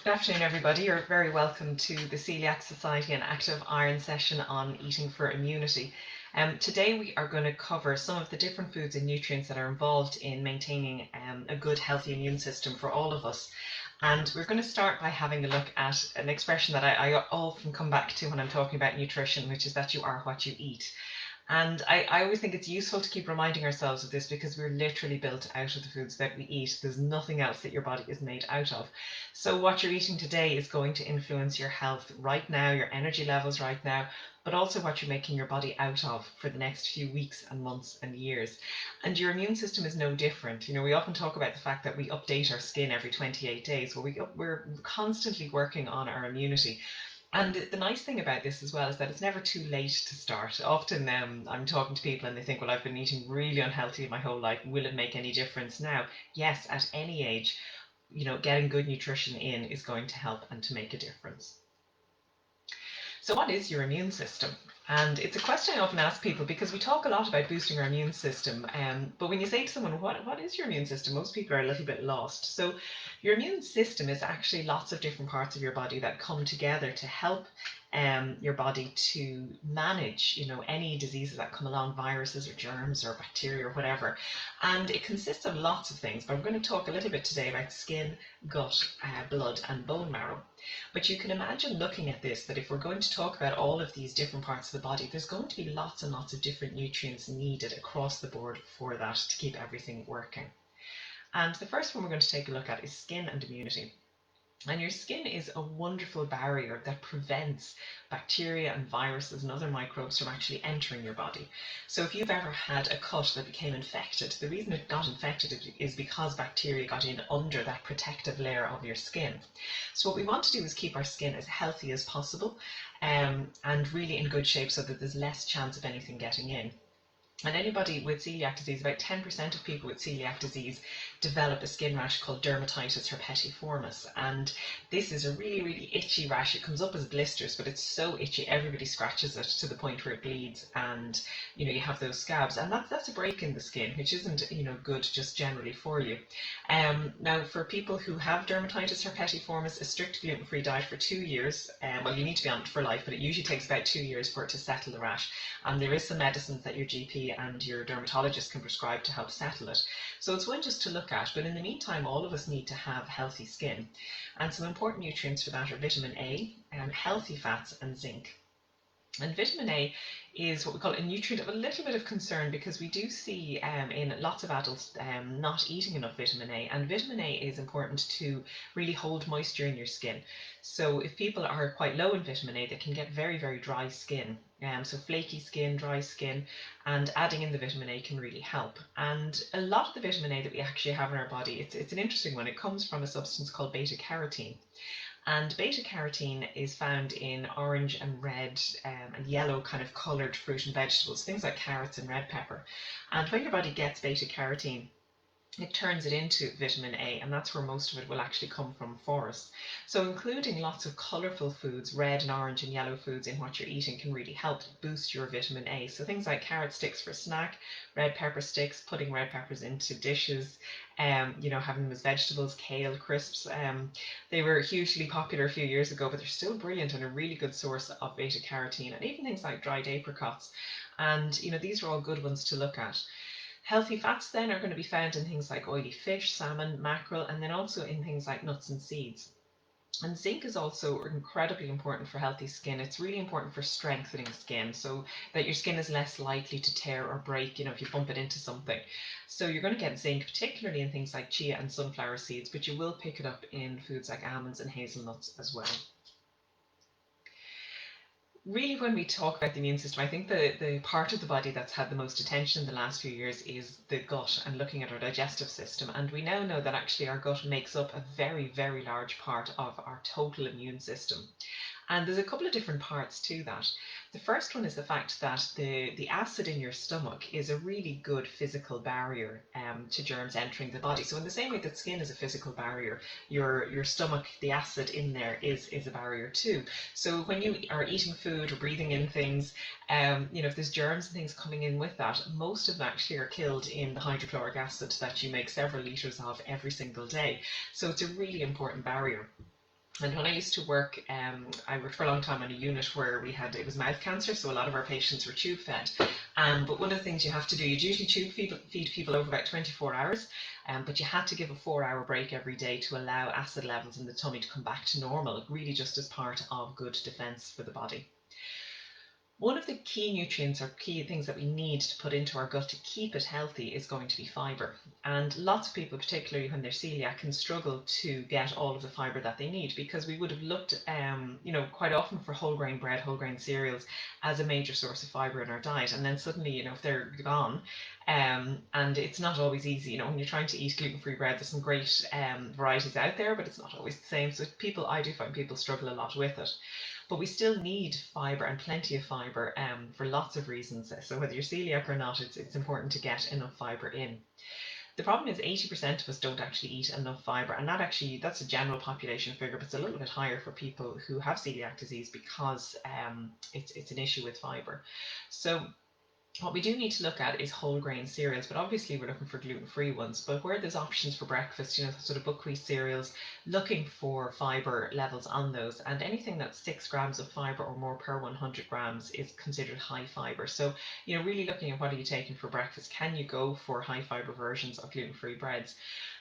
Good afternoon, everybody. You're very welcome to the Coeliac Society and ActiveIron session on eating for immunity. Today we are going to cover some of the different foods and nutrients that are involved in maintaining a good, healthy immune system for all of us. And we're going to start by having a look at an expression that I often come back to when I'm talking about nutrition, which is that you are what you eat. And I always think it's useful to keep reminding ourselves of this because we're literally built out of the foods that we eat. There's nothing else that your body is made out of. So what you're eating today is going to influence your health right now, your energy levels right now, but also what you're making your body out of for the next few weeks and months and years. And your immune system is no different. You know, we often talk about the fact that we update our skin every 28 days. Well, we're constantly working on our immunity. And the nice thing about this as well is that it's never too late to start. Often I'm talking to people and they think, well, I've been eating really unhealthy my whole life. Will it make any difference now? Yes, at any age, you know, getting good nutrition in is going to help and to make a difference. So what is your immune system? And it's a question I often ask people because we talk a lot about boosting our immune system. But when you say to someone, what is your immune system? Most people are a little bit lost. So your immune system is actually lots of different parts of your body that come together to help your body to manage, you know, any diseases that come along, viruses or germs or bacteria or whatever. And it consists of lots of things, but I'm going to talk a little bit today about skin, gut, blood and bone marrow. But you can imagine looking at this, that if we're going to talk about all of these different parts of the body, there's going to be lots and lots of different nutrients needed across the board for that to keep everything working. And the first one we're going to take a look at is skin and immunity. And your skin is a wonderful barrier that prevents bacteria and viruses and other microbes from actually entering your body. So if you've ever had a cut that became infected, the reason it got infected is because bacteria got in under that protective layer of your skin. So what we want to do is keep our skin as healthy as possible and really in good shape so that there's less chance of anything getting in. And anybody with celiac disease, about 10% of people with celiac disease develop a skin rash called dermatitis herpetiformis. And this is a really, really itchy rash. It comes up as blisters, but it's so itchy, everybody scratches it to the point where it bleeds and, you know, you have those scabs. And that's a break in the skin, which isn't, you know, good just generally for you. Now, for people who have dermatitis herpetiformis, a strict gluten-free diet for 2 years, well, you need to be on it for life, but it usually takes about 2 years for it to settle the rash. And there is some medicines that your GP and your dermatologist can prescribe to help settle it. So it's one just to look at, but in the meantime, all of us need to have healthy skin. And some important nutrients for that are vitamin A, healthy fats and zinc. And vitamin A is what we call a nutrient of a little bit of concern because we do see in lots of adults not eating enough vitamin A. And vitamin A is important to really hold moisture in your skin. So if people are quite low in vitamin A, they can get very, very dry skin. So flaky skin, dry skin, and adding in the vitamin A can really help. And a lot of the vitamin A that we actually have in our body, it's an interesting one. It comes from a substance called beta carotene. And beta carotene is found in orange and red and yellow kind of coloured fruit and vegetables, things like carrots and red pepper. And when your body gets beta carotene, it turns it into vitamin A, and that's where most of it will actually come from for us. So including lots of colourful foods, red and orange and yellow foods in what you're eating can really help boost your vitamin A. So things like carrot sticks for snack, red pepper sticks, putting red peppers into dishes, you know, having them as vegetables, kale crisps. They were hugely popular a few years ago, but they're still brilliant and a really good source of beta carotene, and even things like dried apricots. And, you know, these are all good ones to look at. Healthy fats then are going to be found in things like oily fish, salmon, mackerel, and then also in things like nuts and seeds. And zinc is also incredibly important for healthy skin. It's really important for strengthening skin so that your skin is less likely to tear or break, you know, if you bump it into something. So you're going to get zinc, particularly in things like chia and sunflower seeds, but you will pick it up in foods like almonds and hazelnuts as well. Really, when we talk about the immune system, I think the part of the body that's had the most attention in the last few years is the gut and looking at our digestive system. And we now know that actually our gut makes up a very, very large part of our total immune system. And there's a couple of different parts to that. The first one is the fact that the acid in your stomach is a really good physical barrier to germs entering the body. So in the same way that skin is a physical barrier, your stomach, the acid in there is a barrier too. So when you are eating food or breathing in things, you know, if there's germs and things coming in with that, most of them actually are killed in the hydrochloric acid that you make several litres of every single day. So it's a really important barrier. And when I used to work, I worked for a long time on a unit where it was mouth cancer, so a lot of our patients were tube fed. But one of the things you have to do, you'd usually feed people over about 24 hours, but you had to give a 4-hour break every day to allow acid levels in the tummy to come back to normal, really just as part of good defence for the body. One of the key nutrients or key things that we need to put into our gut to keep it healthy is going to be fibre. And lots of people, particularly when they're celiac, can struggle to get all of the fibre that they need, because we would have looked, quite often for whole grain bread, whole grain cereals as a major source of fibre in our diet. And then suddenly, if they're gone, and it's not always easy, when you're trying to eat gluten-free bread, there's some great varieties out there, but it's not always the same. So I do find people struggle a lot with it. But we still need fibre, and plenty of fibre, for lots of reasons. So whether you're celiac or not, it's important to get enough fibre in. The problem is 80% of us don't actually eat enough fibre, and that's a general population figure, but it's a little bit higher for people who have celiac disease, because it's an issue with fibre. So what we do need to look at is whole grain cereals, but obviously we're looking for gluten-free ones. But where there's options for breakfast, sort of buckwheat cereals, looking for fibre levels on those, and anything that's 6 grams of fibre or more per 100 grams is considered high fibre. So, really looking at what are you taking for breakfast. Can you go for high fibre versions of gluten-free breads?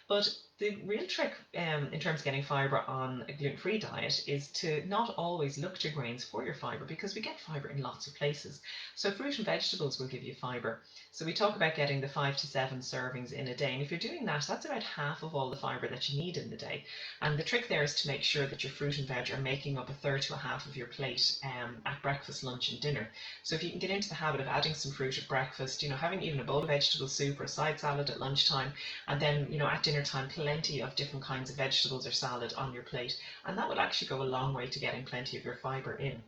But the real trick, in terms of getting fibre on a gluten-free diet, is to not always look to grains for your fibre, because we get fibre in lots of places. So fruit and vegetables will give you fibre. So we talk about getting the 5 to 7 servings in a day, and if you're doing that, that's about half of all the fibre that you need in the day. And the trick there is to make sure that your fruit and veg are making up a third to a half of your plate at breakfast, lunch and dinner. So if you can get into the habit of adding some fruit at breakfast, having even a bowl of vegetable soup or a side salad at lunchtime, and then at dinner time plenty of different kinds of vegetables or salad on your plate, and that will actually go a long way to getting plenty of your fibre in.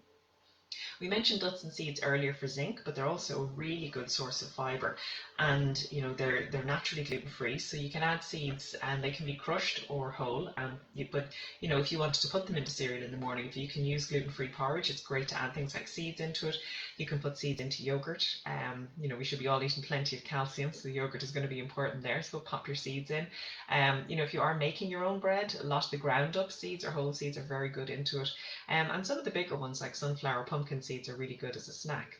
We mentioned nuts and seeds earlier for zinc, but they're also a really good source of fibre, and they're naturally gluten free, so you can add seeds and they can be crushed or whole. But if you wanted to put them into cereal in the morning, if you can use gluten free porridge, it's great to add things like seeds into it. You can put seeds into yogurt. We should be all eating plenty of calcium, so yogurt is going to be important there. So pop your seeds in. If you are making your own bread, a lot of the ground up seeds or whole seeds are very good into it. And some of the bigger ones like sunflower, pumpkin seeds are really good as a snack.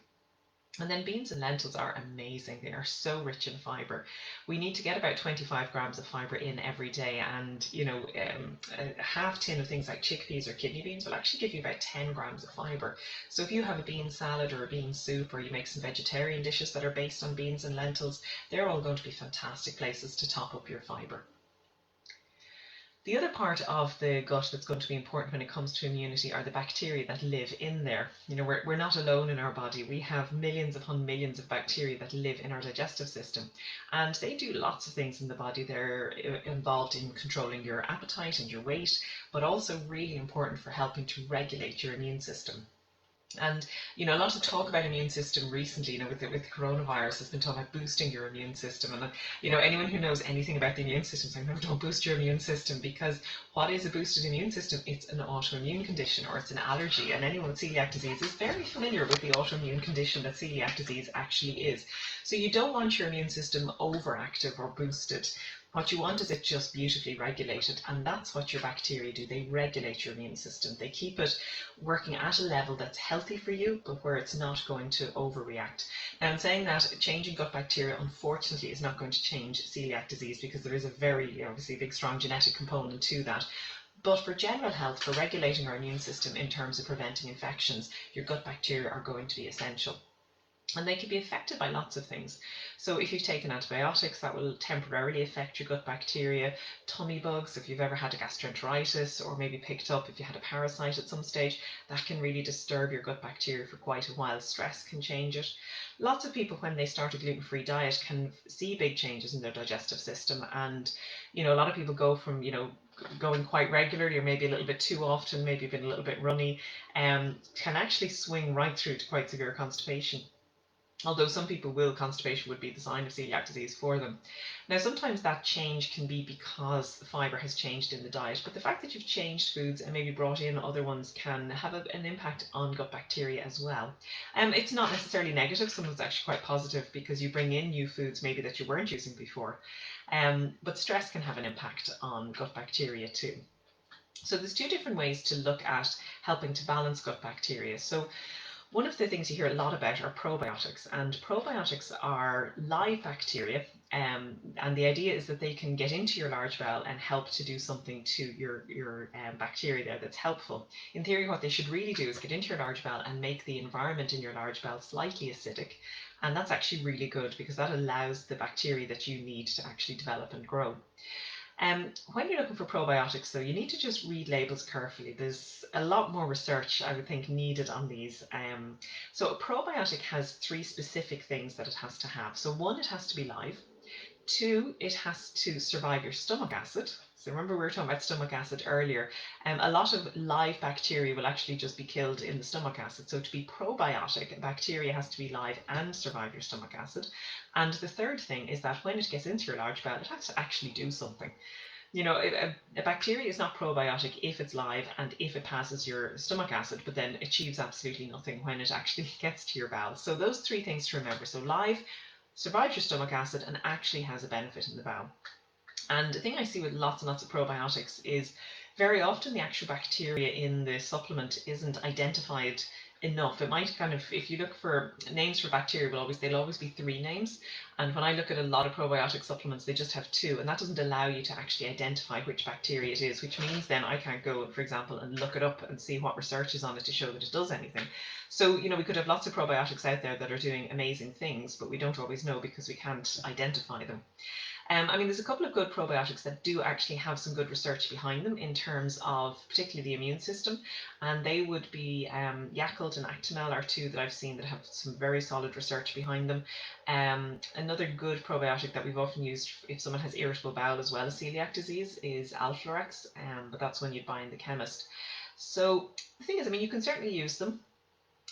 And then beans and lentils are amazing. They are so rich in fibre. We need to get about 25 grams of fibre in every day, and a half tin of things like chickpeas or kidney beans will actually give you about 10 grams of fibre. So if you have a bean salad or a bean soup, or you make some vegetarian dishes that are based on beans and lentils, they're all going to be fantastic places to top up your fibre. The other part of the gut that's going to be important when it comes to immunity are the bacteria that live in there. We're not alone in our body. We have millions upon millions of bacteria that live in our digestive system, and they do lots of things in the body. They're involved in controlling your appetite and your weight, but also really important for helping to regulate your immune system. And a lot of talk about immune system recently, with coronavirus, has been talking about boosting your immune system. And anyone who knows anything about the immune system is saying, no, don't boost your immune system, because what is a boosted immune system? It's an autoimmune condition, or it's an allergy. And anyone with celiac disease is very familiar with the autoimmune condition that celiac disease actually is. So you don't want your immune system overactive or boosted. What you want is it just beautifully regulated, and that's what your bacteria do. They regulate your immune system. They keep it working at a level that's healthy for you, but where it's not going to overreact. Now, in saying that, changing gut bacteria, unfortunately, is not going to change celiac disease, because there is a very, obviously, big, strong genetic component to that. But for general health, for regulating our immune system in terms of preventing infections, your gut bacteria are going to be essential. And they can be affected by lots of things. So if you've taken antibiotics, that will temporarily affect your gut bacteria. Tummy bugs, if you've ever had a gastroenteritis, or maybe picked up if you had a parasite at some stage, that can really disturb your gut bacteria for quite a while. Stress can change it. Lots of people, when they start a gluten-free diet, can see big changes in their digestive system. And a lot of people go from going quite regularly, or maybe a little bit too often, maybe been a little bit runny, can actually swing right through to quite severe constipation. Although some people constipation would be the sign of celiac disease for them. Now, sometimes that change can be because the fibre has changed in the diet, but the fact that you've changed foods and maybe brought in other ones can have an impact on gut bacteria as well. It's not necessarily negative. Sometimes it's actually quite positive, because you bring in new foods maybe that you weren't using before. But stress can have an impact on gut bacteria too. So there's two different ways to look at helping to balance gut bacteria. So one of the things you hear a lot about are probiotics, and probiotics are live bacteria, and the idea is that they can get into your large bowel and help to do something to your bacteria there that's helpful. In theory, what they should really do is get into your large bowel and make the environment in your large bowel slightly acidic, and that's actually really good because that allows the bacteria that you need to actually develop and grow. When you're looking for probiotics, though, you need to just read labels carefully. There's a lot more research, I would think, needed on these. So a probiotic has three specific things that it has to have. So one, it has to be live. Two, it has to survive your stomach acid. So remember we were talking about stomach acid earlier. A lot of live bacteria will actually just be killed in the stomach acid. So to be probiotic, bacteria has to be live and survive your stomach acid. And the third thing is that when it gets into your large bowel, it has to actually do something. You know, a bacteria is not probiotic if it's live and if it passes your stomach acid, but then achieves absolutely nothing when it actually gets to your bowel. So those three things to remember. So live, survives your stomach acid, and actually has a benefit in the bowel. And the thing I see with lots and lots of probiotics is very often the actual bacteria in the supplement isn't identified enough. It might kind of, if you look for names for bacteria, they'll always be three names. And when I look at a lot of probiotic supplements, they just have two, and that doesn't allow you to actually identify which bacteria it is, which means then I can't go, for example, and look it up and see what research is on it to show that it does anything. So, you know, we could have lots of probiotics out there that are doing amazing things, but we don't always know because we can't identify them. I mean, there's a couple of good probiotics that do actually have some good research behind them in terms of particularly the immune system, and they would be Yakult and Actimel are two that I've seen that have some very solid research behind them. Another good probiotic that we've often used if someone has irritable bowel as well as celiac disease is Alflorex, but that's one you'd buy in the chemist. So the thing is, I mean, you can certainly use them,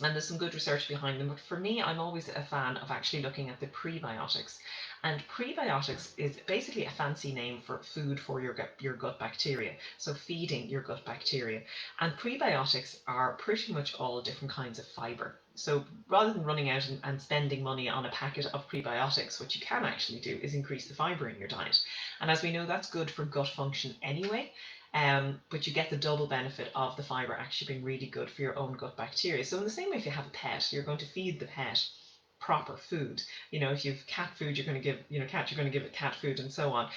and there's some good research behind them, but for me, I'm always a fan of actually looking at the prebiotics. And prebiotics is basically a fancy name for food for your gut bacteria, so feeding your gut bacteria. And prebiotics are pretty much all different kinds of fiber. So rather than running out and spending money on a packet of prebiotics, what you can actually do is increase the fiber in your diet. And as we know, that's good for gut function anyway. But you get the double benefit of the fiber actually being really good for your own gut bacteria. So in the same way, if you have a pet, you're going to feed the pet proper food. You know, if you have cat food, you're going to give, cat, you're going to give it cat food and so on.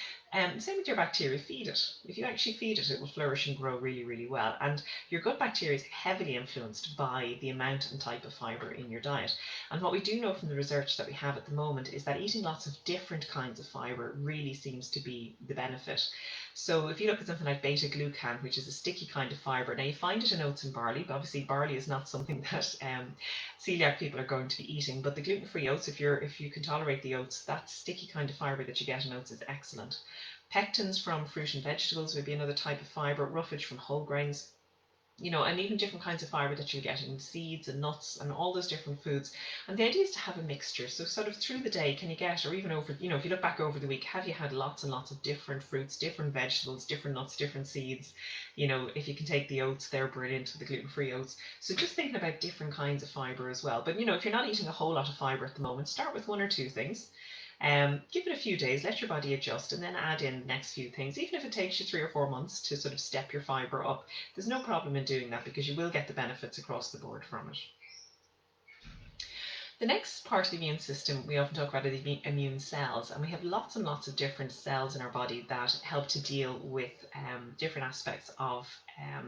Same with your bacteria, feed it. If you actually feed it, it will flourish and grow really, really well. And your gut bacteria is heavily influenced by the amount and type of fiber in your diet. And what we do know from the research that we have at the moment is that eating lots of different kinds of fiber really seems to be the benefit. So if you look at something like beta glucan, which is a sticky kind of fiber, now you find it in oats and barley, but obviously barley is not something that celiac people are going to be eating, but the gluten-free oats, if you can tolerate the oats, that sticky kind of fiber that you get in oats is excellent. Pectins from fruit and vegetables would be another type of fiber, roughage from whole grains, and even different kinds of fiber that you get in seeds and nuts and all those different foods. And the idea is to have a mixture. So sort of through the day, can you get, or even over, if you look back over the week, have you had lots and lots of different fruits, different vegetables, different nuts, different seeds? If you can take the oats, they're brilliant, the gluten-free oats. So just thinking about different kinds of fiber as well. But, if you're not eating a whole lot of fiber at the moment, start with one or two things. Give it a few days, let your body adjust, and then add in the next few things. Even if it takes you 3 or 4 months to sort of step your fiber up, there's no problem in doing that because you will get the benefits across the board from it. The next part of the immune system we often talk about are the immune cells, and we have lots and lots of different cells in our body that help to deal with different aspects of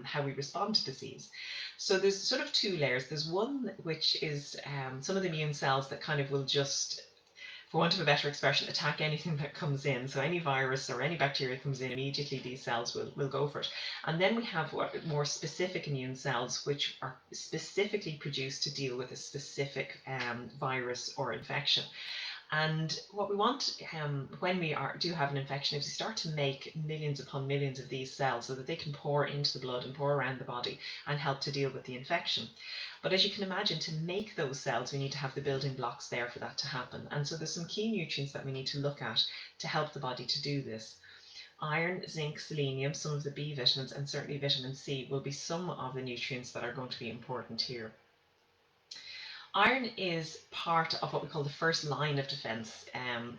how we respond to disease. So there's sort of two layers. There's one which is some of the immune cells that kind of will just, for want of a better expression, attack anything that comes in. So any virus or any bacteria that comes in, immediately these cells will go for it. And then we have more specific immune cells, which are specifically produced to deal with a specific virus or infection. And what we want when we do have an infection is to start to make millions upon millions of these cells so that they can pour into the blood and pour around the body and help to deal with the infection. But as you can imagine, to make those cells, we need to have the building blocks there for that to happen. And so there's some key nutrients that we need to look at to help the body to do this. Iron, zinc, selenium, some of the B vitamins, and certainly vitamin C will be some of the nutrients that are going to be important here. Iron is part of what we call the first line of defense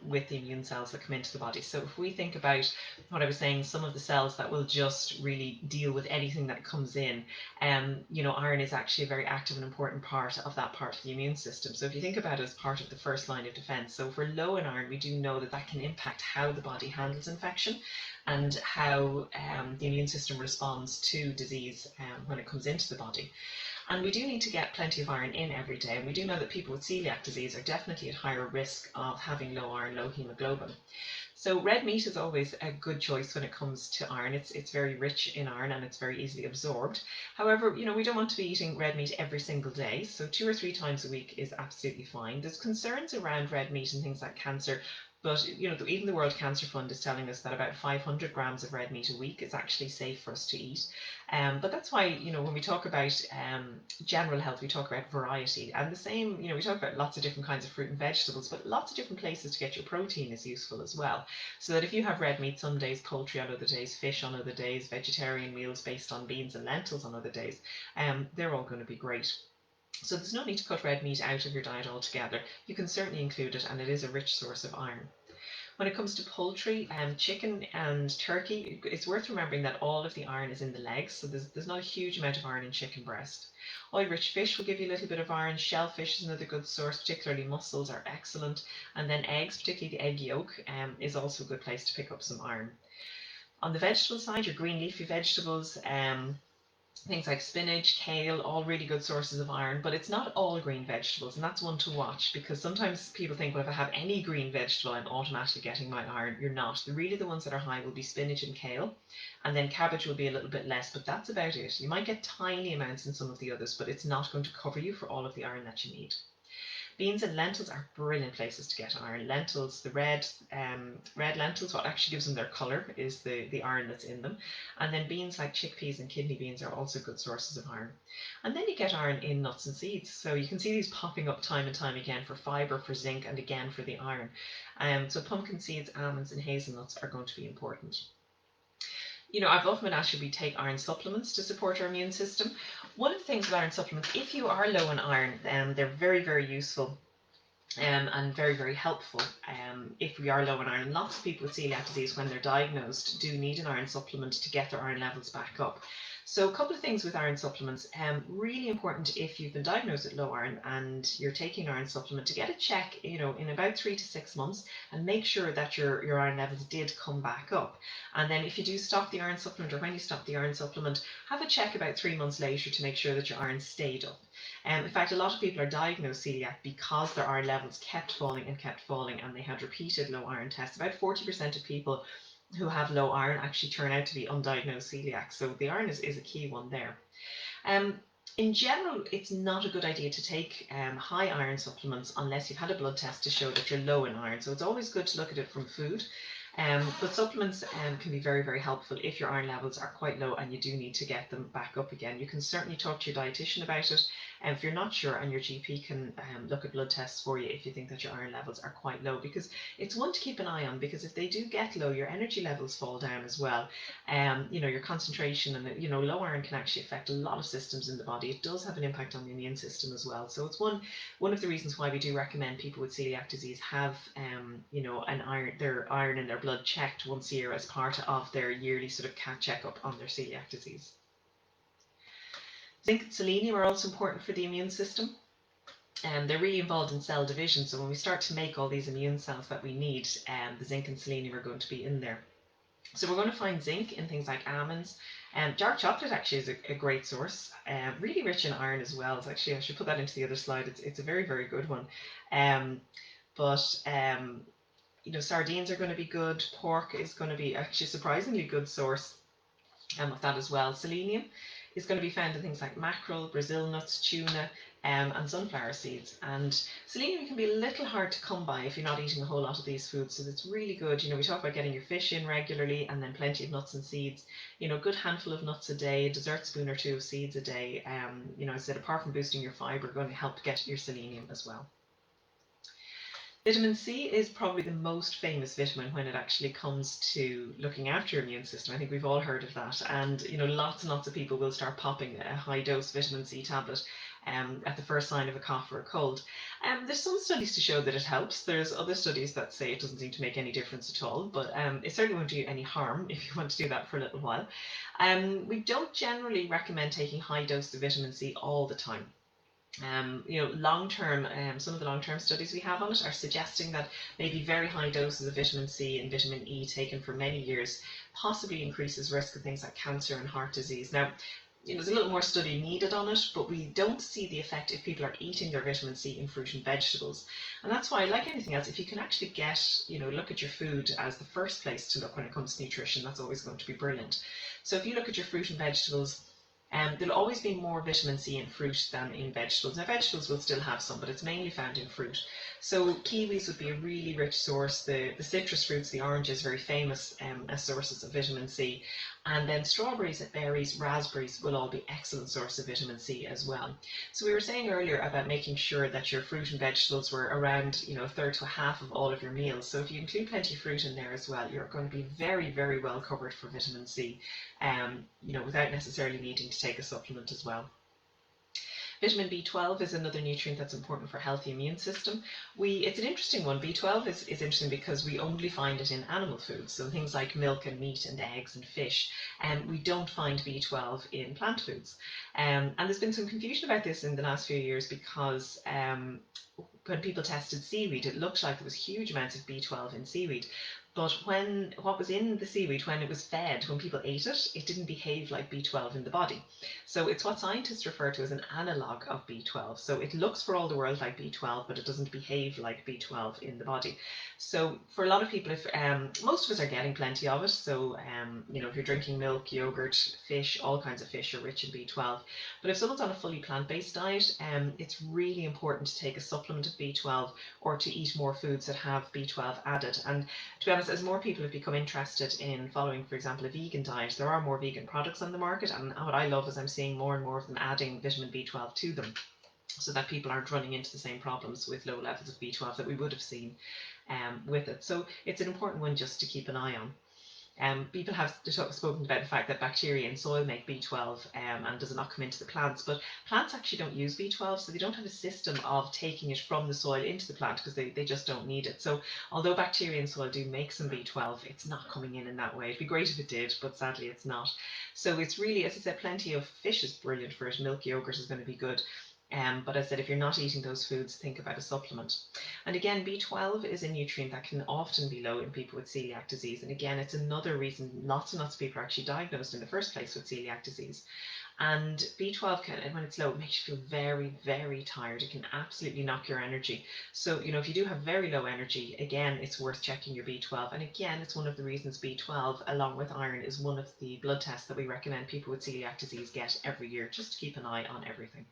with the immune cells that come into the body. So if we think about what I was saying, some of the cells that will just really deal with anything that comes in, iron is actually a very active and important part of that part of the immune system. So if you think about it as part of the first line of defense, so if we're low in iron, we do know that that can impact how the body handles infection and how the immune system responds to disease when it comes into the body. And we do need to get plenty of iron in every day. And we do know that people with celiac disease are definitely at higher risk of having low iron, low hemoglobin. So red meat is always a good choice when it comes to iron. It's very rich in iron and it's very easily absorbed. However, we don't want to be eating red meat every single day. So 2 or 3 times a week is absolutely fine. There's concerns around red meat and things like cancer. But even the World Cancer Fund is telling us that about 500 grams of red meat a week is actually safe for us to eat. But that's why when we talk about general health, we talk about variety, and the same. We talk about lots of different kinds of fruit and vegetables, but lots of different places to get your protein is useful as well. So that if you have red meat some days, poultry on other days, fish on other days, vegetarian meals based on beans and lentils on other days, they're all going to be great. So there's no need to cut red meat out of your diet altogether. You can certainly include it, and it is a rich source of iron. When it comes to poultry, chicken and turkey, it's worth remembering that all of the iron is in the legs, so there's not a huge amount of iron in chicken breast. Oil-rich fish will give you a little bit of iron. Shellfish is another good source, particularly mussels are excellent. And then eggs, particularly the egg yolk, is also a good place to pick up some iron. On the vegetable side, your green leafy vegetables, things like spinach, kale, all really good sources of iron, but it's not all green vegetables, and that's one to watch because sometimes people think, well, if I have any green vegetable, I'm automatically getting my iron. You're not. Really, the ones that are high will be spinach and kale, and then cabbage will be a little bit less, but that's about it. You might get tiny amounts in some of the others, but it's not going to cover you for all of the iron that you need. Beans and lentils are brilliant places to get iron. Lentils, the red lentils, what actually gives them their colour is the iron that's in them. And then beans like chickpeas and kidney beans are also good sources of iron. And then you get iron in nuts and seeds. So you can see these popping up time and time again for fibre, for zinc, and again for the iron. So pumpkin seeds, almonds, and hazelnuts are going to be important. I've often been asked, should we take iron supplements to support our immune system? One of the things with iron supplements, if you are low in iron, they're very, very useful and very, very helpful if we are low in iron. Lots of people with celiac disease, when they're diagnosed, do need an iron supplement to get their iron levels back up. So a couple of things with iron supplements. Really important if you've been diagnosed with low iron and you're taking an iron supplement to get a check, in about 3 to 6 months and make sure that your iron levels did come back up. And then if you do stop the iron supplement, or when you stop the iron supplement, have a check about 3 months later to make sure that your iron stayed up. In fact, a lot of people are diagnosed celiac because their iron levels kept falling and they had repeated low iron tests. About 40% of people who have low iron actually turn out to be undiagnosed celiac. So the iron is a key one there. In general, it's not a good idea to take high iron supplements unless you've had a blood test to show that you're low in iron. So it's always good to look at it from food. But supplements can be very, very helpful if your iron levels are quite low and you do need to get them back up again. You can certainly talk to your dietitian about it if you're not sure, and your GP can look at blood tests for you if you think that your iron levels are quite low, because it's one to keep an eye on, because if they do get low, your energy levels fall down as well. Your concentration, and low iron can actually affect a lot of systems in the body. It does have an impact on the immune system as well. So it's one of the reasons why we do recommend people with celiac disease have their iron in their blood checked once a year as part of their yearly sort of checkup on their celiac disease. Zinc and selenium are also important for the immune system. They're really involved in cell division, so when we start to make all these immune cells that we need, the zinc and selenium are going to be in there. So we're going to find zinc in things like almonds. Dark chocolate actually is a great source, really rich in iron as well. So actually, I should put that into the other slide. It's a very, very good one. Sardines are going to be good. Pork is going to be actually a surprisingly good source of that as well. Selenium is going to be found in things like mackerel, Brazil nuts, tuna, and sunflower seeds. And selenium can be a little hard to come by if you're not eating a whole lot of these foods. So it's really good. We talk about getting your fish in regularly, and then plenty of nuts and seeds. A good handful of nuts a day, a dessert spoon or 2 of seeds a day. I said, apart from boosting your fibre, going to help get your selenium as well. Vitamin C is probably the most famous vitamin when it actually comes to looking after your immune system. I think we've all heard of that, and lots and lots of people will start popping a high dose vitamin C tablet at the first sign of a cough or a cold. There's some studies to show that it helps. There's other studies that say it doesn't seem to make any difference at all, but it certainly won't do you any harm if you want to do that for a little while. We don't generally recommend taking high doses of vitamin C all the time. Long term, some of the long term studies we have on it are suggesting that maybe very high doses of vitamin C and vitamin E taken for many years possibly increases risk of things like cancer and heart disease. Now, there's a little more study needed on it, but we don't see the effect if people are eating their vitamin C in fruit and vegetables. And that's why, like anything else, if you can actually look at your food as the first place to look when it comes to nutrition, that's always going to be brilliant. So if you look at your fruit and vegetables, there'll always be more vitamin C in fruit than in vegetables. Now, vegetables will still have some, but it's mainly found in fruit. So kiwis would be a really rich source. The citrus fruits, the oranges, very famous as sources of vitamin C. And then strawberries, berries, raspberries will all be excellent source of vitamin C as well. So we were saying earlier about making sure that your fruit and vegetables were around, a third to a half of all of your meals. So if you include plenty of fruit in there as well, you're going to be very, very well covered for vitamin C, without necessarily needing to take a supplement as well. Vitamin B12 is another nutrient that's important for a healthy immune system. It's an interesting one. B12 is interesting because we only find it in animal foods, so things like milk and meat and eggs and fish. And we don't find B12 in plant foods. And there's been some confusion about this in the last few years because when people tested seaweed, it looked like there was huge amounts of B12 in seaweed. But what was in the seaweed, when it was fed, when people ate it, it didn't behave like B12 in the body. So it's what scientists refer to as an analogue of B12. So it looks for all the world like B12, but it doesn't behave like B12 in the body. So for a lot of people, if most of us are getting plenty of it, so if you're drinking milk, yogurt, fish, all kinds of fish are rich in B12. But if someone's on a fully plant-based diet, it's really important to take a supplement of B12 or to eat more foods that have B12 added. And to be honest, as more people have become interested in following, for example, a vegan diet, there are more vegan products on the market, and what I love is I'm seeing more and more of them adding vitamin B12 to them, so that people aren't running into the same problems with low levels of B12 that we would have seen with it. So it's an important one just to keep an eye on. People have spoken about the fact that bacteria in soil make B12 and does it not come into the plants, but plants actually don't use B12, so they don't have a system of taking it from the soil into the plant because they just don't need it. So although bacteria in soil do make some B12, it's not coming in that way. It'd be great if it did, but sadly it's not. So it's really, as I said, plenty of fish is brilliant for it. Milk, yogurt is going to be good. But as I said, if you're not eating those foods, think about a supplement. And again, B12 is a nutrient that can often be low in people with celiac disease. And again, it's another reason lots and lots of people are actually diagnosed in the first place with celiac disease. And B12 when it's low, it makes you feel very, very tired. It can absolutely knock your energy. So, if you do have very low energy, again, it's worth checking your B12. And again, it's one of the reasons B12, along with iron, is one of the blood tests that we recommend people with celiac disease get every year, just to keep an eye on everything.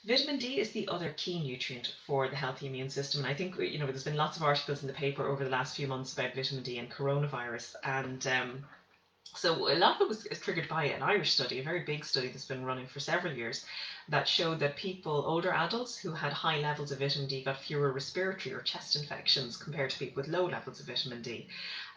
Vitamin D is the other key nutrient for the healthy immune system. And I think, there's been lots of articles in the paper over the last few months about vitamin D and coronavirus. And so a lot of it was triggered by an Irish study, a very big study that's been running for several years, that showed that older adults who had high levels of vitamin D got fewer respiratory or chest infections compared to people with low levels of vitamin D.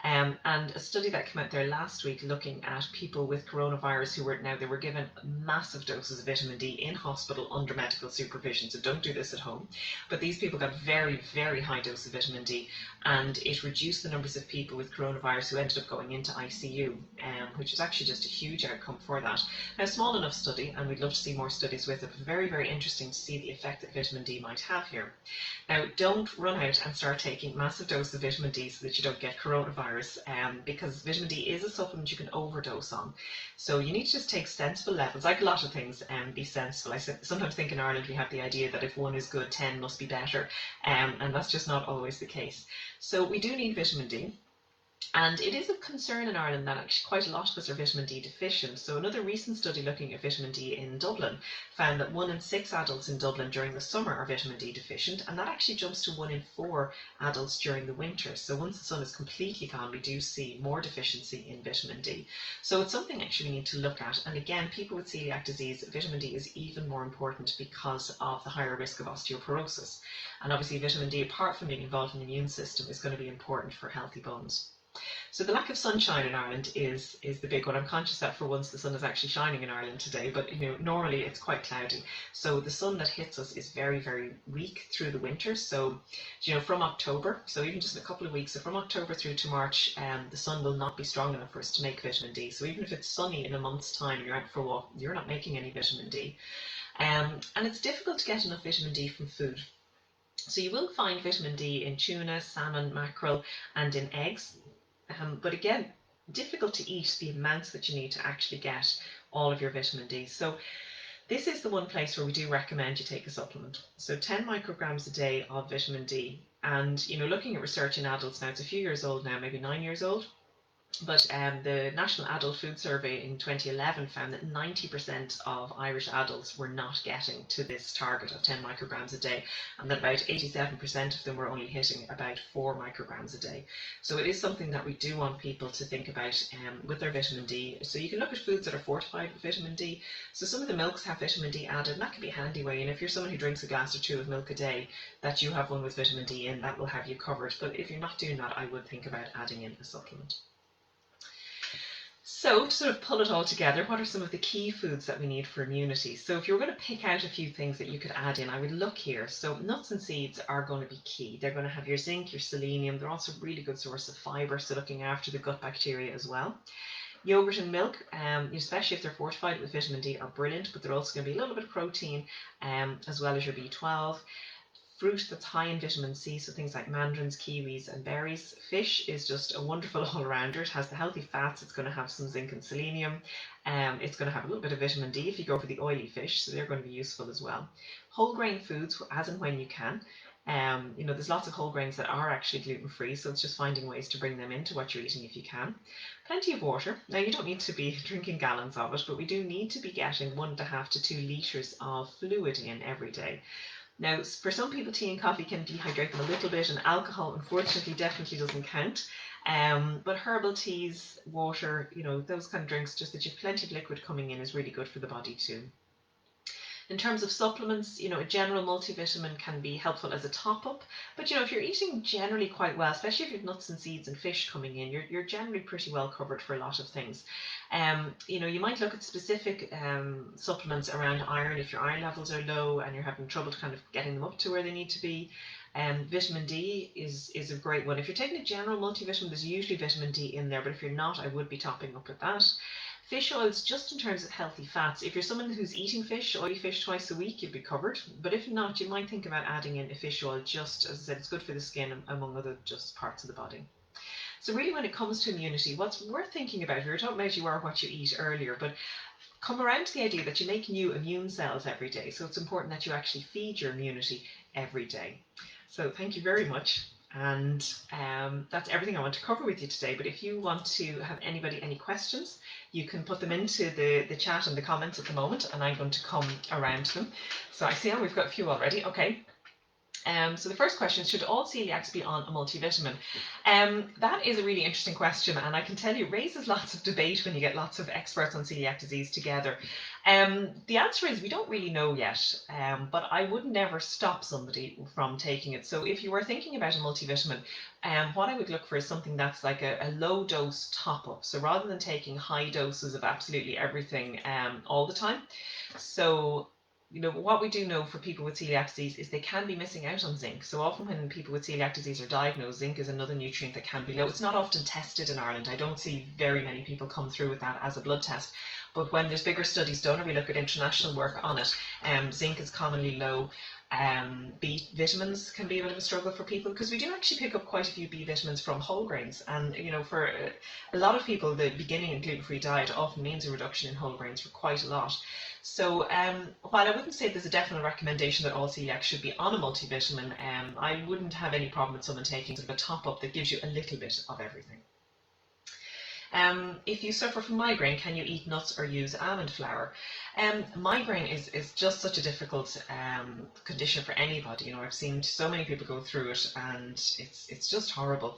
And a study that came out there last week looking at people with coronavirus they were given massive doses of vitamin D in hospital under medical supervision. So don't do this at home. But these people got very, very high dose of vitamin D, and it reduced the numbers of people with coronavirus who ended up going into ICU, which is actually just a huge outcome for that. Now, a small enough study, and we'd love to see more studies with it, but very, very interesting to see the effect that vitamin D might have here. Now, don't run out and start taking massive doses of vitamin D so that you don't get coronavirus, because vitamin D is a supplement you can overdose on. So you need to just take sensible levels, like a lot of things, be sensible. I sometimes think in Ireland we have the idea that if one is good, 10 must be better, and that's just not always the case. So we do need vitamin D. And it is a concern in Ireland that actually quite a lot of us are vitamin D deficient. So another recent study looking at vitamin D in Dublin found that 1 in 6 adults in Dublin during the summer are vitamin D deficient, and that actually jumps to 1 in 4 adults during the winter. So once the sun is completely gone, we do see more deficiency in vitamin D. So it's something actually we need to look at. And again, people with celiac disease, vitamin D is even more important because of the higher risk of osteoporosis. And obviously vitamin D, apart from being involved in the immune system, is going to be important for healthy bones. So the lack of sunshine in Ireland is the big one. I'm conscious that for once the sun is actually shining in Ireland today, but normally it's quite cloudy. So the sun that hits us is very, very weak through the winter. So from October, so even just in a couple of weeks, so from October through to March, the sun will not be strong enough for us to make vitamin D. So even if it's sunny in a month's time and you're out for a walk, you're not making any vitamin D. And it's difficult to get enough vitamin D from food. So you will find vitamin D in tuna, salmon, mackerel, and in eggs. But again, difficult to eat the amounts that you need to actually get all of your vitamin D. So this is the one place where we do recommend you take a supplement. So 10 micrograms a day of vitamin D. And looking at research in adults now, it's a few years old now, maybe 9 years old. But the National Adult Food Survey in 2011 found that 90% of Irish adults were not getting to this target of 10 micrograms a day, and that about 87% of them were only hitting about 4 micrograms a day. So it is something that we do want people to think about with their vitamin D. So you can look at foods that are fortified with vitamin D. So some of the milks have vitamin D added, and that can be a handy way. And if you're someone who drinks a glass or two of milk a day, that you have one with vitamin D in, that will have you covered. But if you're not doing that, I would think about adding in a supplement. So to sort of pull it all together, what are some of the key foods that we need for immunity? So if you're going to pick out a few things that you could add in, I would look here. So nuts and seeds are going to be key. They're going to have your zinc, your selenium. They're also a really good source of fibre, so looking after the gut bacteria as well. Yogurt and milk, especially if they're fortified with vitamin D, are brilliant, but they're also going to be a little bit of protein as well as your B12. Fruit that's high in vitamin C, so things like mandarins, kiwis and berries. Fish is just a wonderful all-rounder. It has the healthy fats, it's going to have some zinc and selenium, it's going to have a little bit of vitamin D if you go for the oily fish, so they're going to be useful as well. Whole grain foods, as and when you can. There's lots of whole grains that are actually gluten-free, so it's just finding ways to bring them into what you're eating if you can. Plenty of water. Now, you don't need to be drinking gallons of it, but we do need to be getting 1.5 to 2 litres of fluid in every day. Now, for some people, tea and coffee can dehydrate them a little bit, and alcohol, unfortunately, definitely doesn't count. But herbal teas, water, those kind of drinks, just that you've plenty of liquid coming in, is really good for the body too. In terms of supplements, a general multivitamin can be helpful as a top-up, but if you're eating generally quite well, especially if you have nuts and seeds and fish coming in, you're generally pretty well covered for a lot of things. You might look at specific supplements around iron if your iron levels are low and you're having trouble kind of getting them up to where they need to be. Vitamin D is a great one. If you're taking a general multivitamin, there's usually vitamin D in there, but if you're not, I would be topping up with that. Fish oils, just in terms of healthy fats. If you're someone who's eating fish, oily fish twice a week, you'd be covered. But if not, you might think about adding in a fish oil, just as I said, it's good for the skin among other just parts of the body. So really when it comes to immunity, what's worth thinking about, we were talking about you are what you eat earlier, but come around to the idea that you make new immune cells every day. So it's important that you actually feed your immunity every day. So thank you very much. And that's everything I want to cover with you today. But if you want to have any questions, you can put them into the chat and the comments at the moment, and I'm going to come around to them. So I see we've got a few already. Okay. So the first question is, should all celiacs be on a multivitamin? That is a really interesting question, and I can tell you it raises lots of debate when you get lots of experts on celiac disease together. The answer is we don't really know yet, but I would never stop somebody from taking it. So if you were thinking about a multivitamin, what I would look for is something that's like a low dose top up. So rather than taking high doses of absolutely everything all the time. So what we do know for people with celiac disease is they can be missing out on zinc. So often when people with celiac disease are diagnosed, zinc is another nutrient that can be low. It's not often tested in Ireland. I don't see very many people come through with that as a blood test. But when there's bigger studies done, or we look at international work on it, zinc is commonly low. B vitamins can be a bit of a struggle for people, because we do actually pick up quite a few B vitamins from whole grains, and for a lot of people the beginning a gluten-free diet often means a reduction in whole grains for quite a lot. So while I wouldn't say there's a definite recommendation that all celiacs should be on a multivitamin, I wouldn't have any problem with someone taking sort of a top up that gives you a little bit of everything. If you suffer from migraine, can you eat nuts or use almond flour? Migraine is just such a difficult condition for anybody. I've seen so many people go through it, and it's just horrible.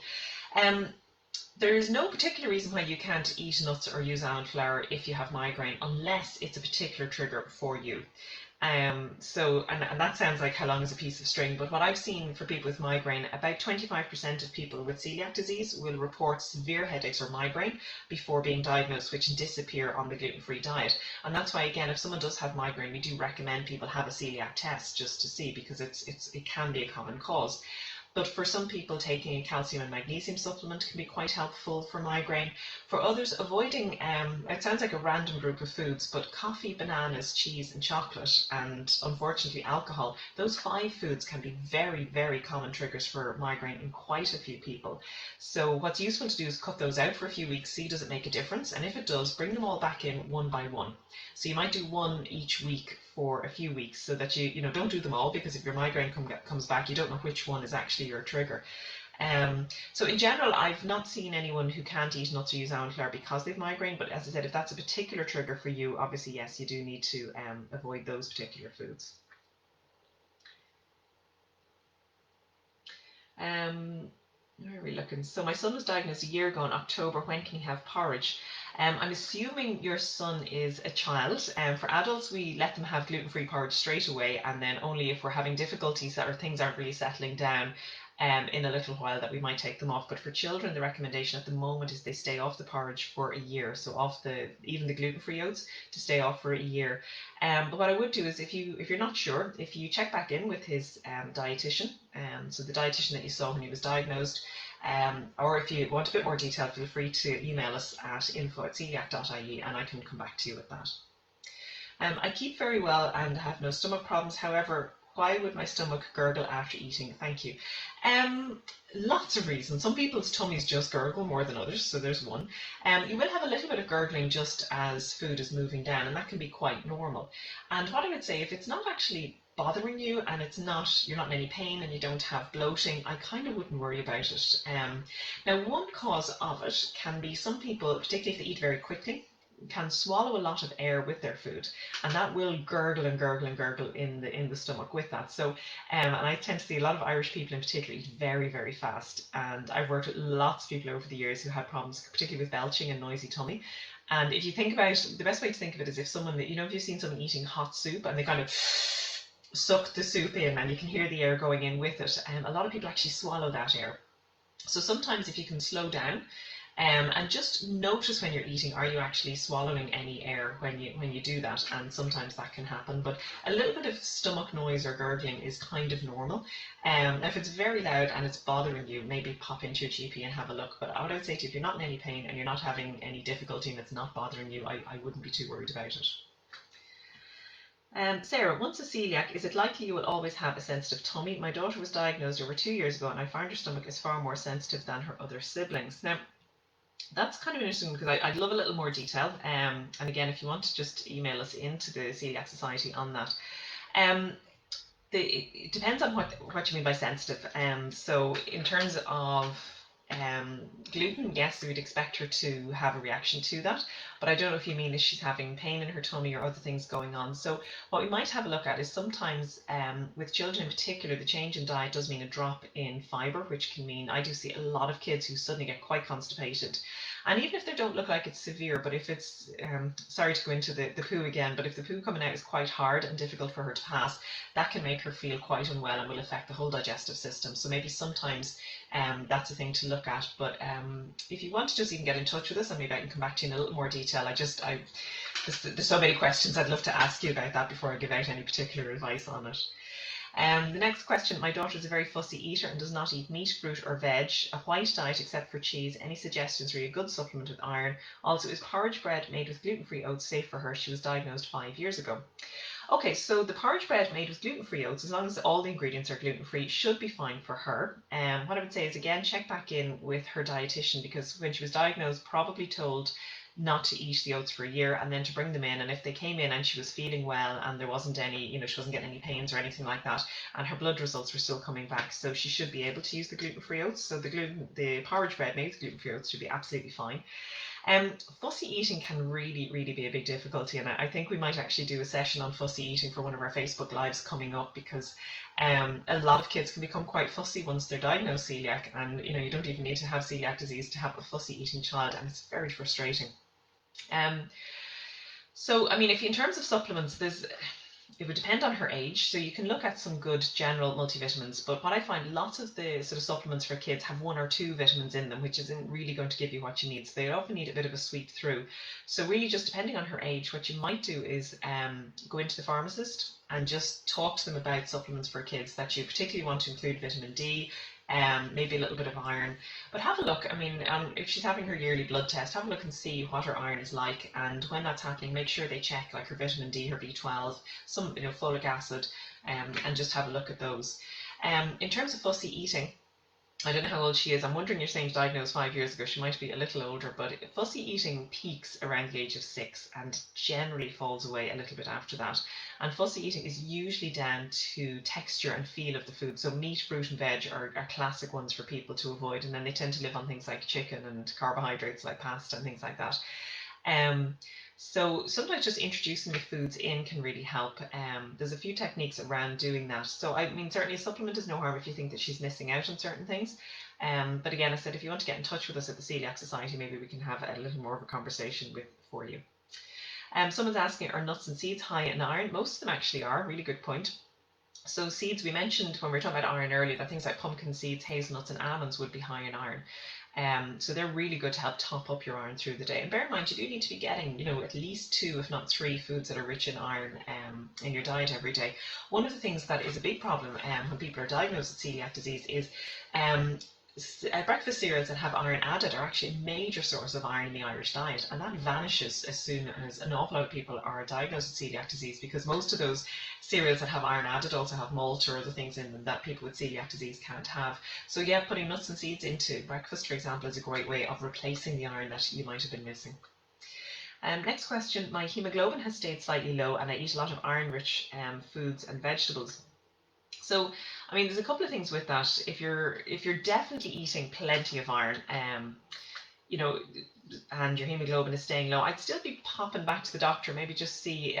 There is no particular reason why you can't eat nuts or use almond flour if you have migraine, unless it's a particular trigger for you. And that sounds like how long is a piece of string, but what I've seen for people with migraine, about 25% of people with celiac disease will report severe headaches or migraine before being diagnosed, which disappear on the gluten-free diet. And that's why, again, if someone does have migraine, we do recommend people have a celiac test just to see, because it can be a common cause. But for some people, taking a calcium and magnesium supplement can be quite helpful for migraine. For others, avoiding, it sounds like a random group of foods, but coffee, bananas, cheese and chocolate, and unfortunately alcohol, those 5 foods can be very, very common triggers for migraine in quite a few people. So what's useful to do is cut those out for a few weeks, see does it make a difference, and if it does, bring them all back in one by one. So you might do one each week for a few weeks, so that you don't do them all, because if your migraine comes back, you don't know which one is actually your trigger. So in general, I've not seen anyone who can't eat nuts or use almond flour because they've migraine, but as I said, if that's a particular trigger for you, obviously yes, you do need to avoid those particular foods. Where are we looking? So my son was diagnosed a year ago in October. When can he have porridge? I'm assuming your son is a child. For adults, we let them have gluten-free porridge straight away, and then only if we're having difficulties or things aren't really settling down in a little while, that we might take them off. But for children, the recommendation at the moment is they stay off the porridge for a year, so off even the gluten-free oats, to stay off for a year. But what I would do is, if you're not sure, if you check back in with his dietitian, so the dietitian that you saw when he was diagnosed, or if you want a bit more detail, feel free to email us at info@coeliac.ie and I can come back to you with that. I keep very well and have no stomach problems. However, why would my stomach gurgle after eating? Thank you. Lots of reasons. Some people's tummies just gurgle more than others, so there's one. You will have a little bit of gurgling just as food is moving down, and that can be quite normal. And what I would say, if it's not actually bothering you and you're not in any pain and you don't have bloating, I kind of wouldn't worry about it. Now, one cause of it can be some people, particularly if they eat very quickly, can swallow a lot of air with their food, and that will gurgle and gurgle and gurgle in the stomach with that. So and I tend to see a lot of Irish people in particular eat very, very fast, and I've worked with lots of people over the years who had problems, particularly with belching and noisy tummy. And if you think about it, the best way to think of it is if someone, if you've seen someone eating hot soup and they kind of suck the soup in and you can hear the air going in with it, a lot of people actually swallow that air. So sometimes if you can slow down and just notice when you're eating, are you actually swallowing any air when you do that? And sometimes that can happen, but a little bit of stomach noise or gurgling is kind of normal. If it's very loud and it's bothering you, maybe pop into your GP and have a look. But what I would say to you, if you're not in any pain and you're not having any difficulty and it's not bothering you, I wouldn't be too worried about it. Sarah, once a celiac, is it likely you will always have a sensitive tummy? My daughter was diagnosed over 2 years ago and I found her stomach is far more sensitive than her other siblings. Now, that's kind of interesting because I'd love a little more detail. And again, if you want to just email us into the Coeliac Society on that. It depends on what you mean by sensitive. So in terms of gluten, yes, we would expect her to have a reaction to that, but I don't know if you mean if she's having pain in her tummy or other things going on. So what we might have a look at is sometimes with children in particular, the change in diet does mean a drop in fibre, which can mean, I do see a lot of kids who suddenly get quite constipated. And even if they don't look like it's severe, but if it's, sorry to go into the poo again, but if the poo coming out is quite hard and difficult for her to pass, that can make her feel quite unwell and will affect the whole digestive system. So maybe sometimes that's a thing to look at. But if you want to just even get in touch with us, and maybe I can come back to you in a little more detail. There's so many questions I'd love to ask you about that before I give out any particular advice on it. The next question, my daughter is a very fussy eater and does not eat meat, fruit or veg, a white diet except for cheese. Any suggestions for a good supplement with iron? Also, is porridge bread made with gluten-free oats safe for her? She was diagnosed 5 years ago. Okay, so the porridge bread made with gluten-free oats, as long as all the ingredients are gluten-free, should be fine for her. What I would say is, again, check back in with her dietitian, because when she was diagnosed, probably told not to eat the oats for a year and then to bring them in, and if they came in and she was feeling well and there wasn't any, she wasn't getting any pains or anything like that, and her blood results were still coming back, so she should be able to use the gluten-free oats. So the porridge bread made with gluten-free oats should be absolutely fine. Fussy eating can really, really be a big difficulty, and I think we might actually do a session on fussy eating for one of our Facebook Lives coming up, because a lot of kids can become quite fussy once they're diagnosed celiac, and you don't even need to have celiac disease to have a fussy eating child, and it's very frustrating. So, I mean, if in terms of supplements, it would depend on her age. So you can look at some good general multivitamins, but what I find, lots of the sort of supplements for kids have one or two vitamins in them, which isn't really going to give you what you need. So they often need a bit of a sweep through. So really, just depending on her age, what you might do is go into the pharmacist and just talk to them about supplements for kids that you particularly want to include vitamin D, maybe a little bit of iron. But have a look. I mean, if she's having her yearly blood test, have a look and see what her iron is like. And when that's happening, make sure they check like her vitamin D, her B12, some folic acid, and just have a look at those. In terms of fussy eating, I don't know how old she is. I'm wondering, you're saying diagnosed 5 years ago. She might be a little older, but fussy eating peaks around the age of 6 and generally falls away a little bit after that. And fussy eating is usually down to texture and feel of the food. So meat, fruit, and veg are classic ones for people to avoid. And then they tend to live on things like chicken and carbohydrates like pasta and things like that. So sometimes just introducing the foods in can really help. There's a few techniques around doing that. So I mean, certainly a supplement is no harm if you think that she's missing out on certain things. But again, I said, if you want to get in touch with us at the Coeliac Society, maybe we can have a little more of a conversation for you. Someone's asking, are nuts and seeds high in iron? Most of them actually are. Really good point. So seeds, we mentioned when we were talking about iron earlier, that things like pumpkin seeds, hazelnuts, and almonds would be high in iron. So they're really good to help top up your iron through the day. And bear in mind, you do need to be getting, at least 2, if not 3 foods that are rich in iron in your diet every day. One of the things that is a big problem when people are diagnosed with celiac disease is breakfast cereals that have iron added are actually a major source of iron in the Irish diet, and that vanishes as soon as an awful lot of people are diagnosed with celiac disease, because most of those cereals that have iron added also have malt or other things in them that people with celiac disease can't have. So yeah, putting nuts and seeds into breakfast, for example, is a great way of replacing the iron that you might have been missing. Next question, my hemoglobin has stayed slightly low and I eat a lot of iron-rich foods and vegetables. So, I mean, there's a couple of things with that. If you're definitely eating plenty of iron, and your hemoglobin is staying low, I'd still be popping back to the doctor, maybe just see.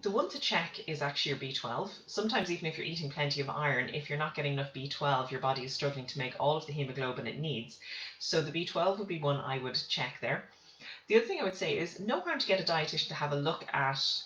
The one to check is actually your B12. Sometimes even if you're eating plenty of iron, if you're not getting enough B12, your body is struggling to make all of the hemoglobin it needs. So the B12 would be one I would check there. The other thing I would say is no harm to get a dietitian to have a look at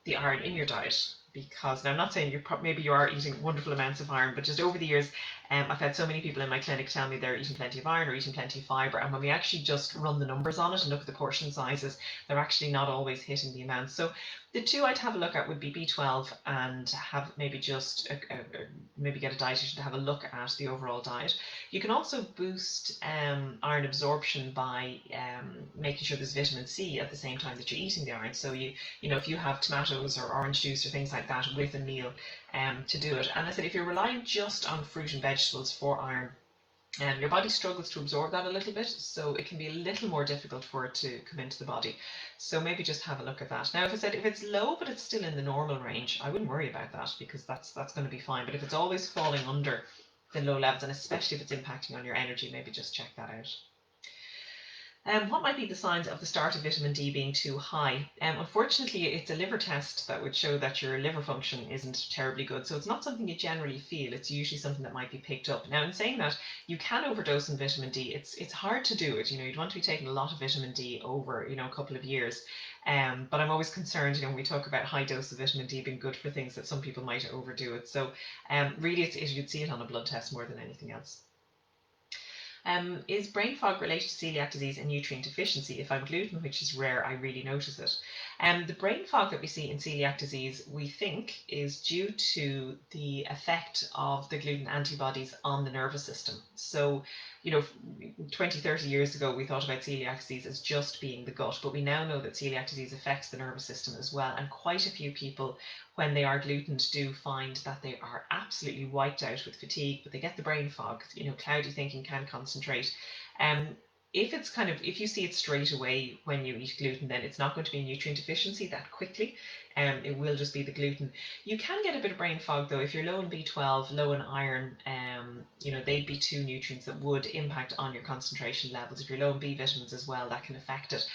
the iron in your diet. Because now I'm not saying maybe you are eating wonderful amounts of iron, but just over the years, I've had so many people in my clinic tell me they're eating plenty of iron or eating plenty of fibre, and when we actually just run the numbers on it and look at the portion sizes, they're actually not always hitting the amounts. So the two I'd have a look at would be B12 and have maybe just maybe get a dietitian to have a look at the overall diet. You can also boost iron absorption by making sure there's vitamin C at the same time that you're eating the iron. So if you have tomatoes or orange juice or things like that with a meal to do it. And I said, if you're relying just on fruit and vegetables for iron, your body struggles to absorb that a little bit, so it can be a little more difficult for it to come into the body. So maybe just have a look at that. Now, if it's low but it's still in the normal range, I wouldn't worry about that, because that's going to be fine. But if it's always falling under the low levels, and especially if it's impacting on your energy, maybe just check that out. What might be the signs of the start of vitamin D being too high? Unfortunately, it's a liver test that would show that your liver function isn't terribly good. So it's not something you generally feel. It's usually something that might be picked up. Now, in saying that, you can overdose on vitamin D. It's hard to do it. You'd want to be taking a lot of vitamin D over, a couple of years. But I'm always concerned, when we talk about high dose of vitamin D being good for things, that some people might overdo it. So really, you'd see it on a blood test more than anything else. Is brain fog related to celiac disease and nutrient deficiency? If I'm gluten, which is rare, I really notice it. The brain fog that we see in celiac disease, we think, is due to the effect of the gluten antibodies on the nervous system. So, 20, 30 years ago, we thought about celiac disease as just being the gut, but we now know that celiac disease affects the nervous system as well. And quite a few people, when they are glutened, do find that they are absolutely wiped out with fatigue, but they get the brain fog, cloudy thinking, can't concentrate. if you see it straight away when you eat gluten, then it's not going to be a nutrient deficiency that quickly. It will just be the gluten. You can get a bit of brain fog though if you're low in B12, low in iron. They'd be two nutrients that would impact on your concentration levels. If you're low in B vitamins as well, that can affect it.